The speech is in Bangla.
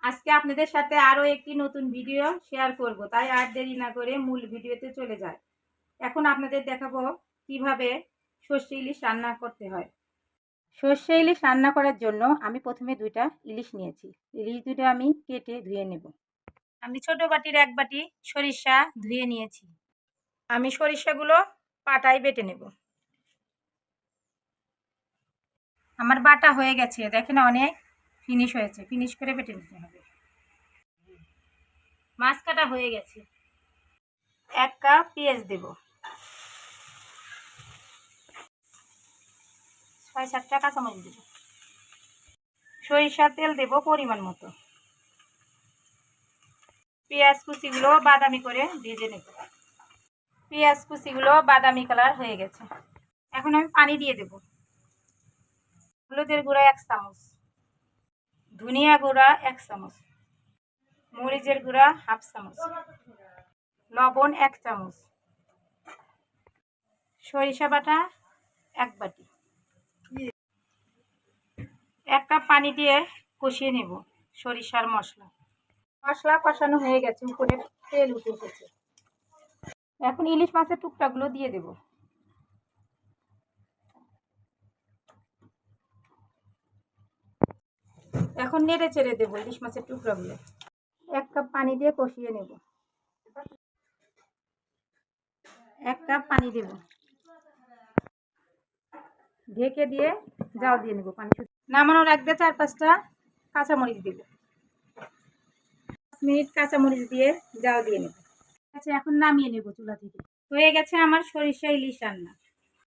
আজকে আপনাদের সাথে আরও একটি নতুন ভিডিও শেয়ার করব, তাই আর দেরি না করে মূল ভিডিওতে চলে যায়। এখন আপনাদের দেখাবো কিভাবে সর্ষে ইলিশ রান্না করতে হয়। সর্ষে ইলিশ রান্না করার জন্য আমি প্রথমে 2টা ইলিশ নিয়েছি। ইলিশ 2টা আমি কেটে ধুয়ে নেব। আমি ছোট বাটির 1 বাটি সরিষা ধুয়ে নিয়েছি। আমি সরিষাগুলো পাটায় বেটে নেব। আমার বাটা হয়ে গেছে, দেখেন অনেক ফিনিশ হয়েছে। ফিনিশ করে বেটে নিতে হবে। মাছ কাটা হয়ে গেছে। 1 কাপ পেঁয়াজ দেব। 6-7টা কাঁচামরিচ দেব। সরিষার তেল দেব পরিমাণ মতো। পেঁয়াজ কুচিগুলো বাদামি করে ভেজে নেব। পেঁয়াজ কুচিগুলো বাদামি কালার হয়ে গেছে। এখন আমি পানি দিয়ে দেব। হলুদের গুঁড়া 1 চামচ, ধনিয়া গুঁড়া 1 চামচ, মরিচের গুঁড়া 1/2 চামচ, লবণ 1 চামচ, সরিষা বাটা 1 বাটি। 1 কাপ পানি দিয়ে কষিয়ে নেব সরিষার মশলা। মশলা কষানো হয়ে গেছে, উপরে তেল উঠে এসেছে। এখন ইলিশ মাছের টুকটাগুলো দিয়ে দেব। এখন নেড়ে চেড়ে দেবো ইলিশ মাছের টুকরাগুলো। 1 কাপ পানি দিয়ে কষিয়ে নেব। 1 কাপ পানি দেব। ঢেকে দিয়ে জাল দিয়ে নেব। পানি নামানোর আগে 4-5টা কাঁচামরিচ দেব। 5 মিনিট কাঁচামরিচ দিয়ে জাল দিয়ে নেব। আচ্ছা, এখন নামিয়ে নেব চুলা থেকে। হয়ে গেছে আমার সরিষা ইলিশ রান্না।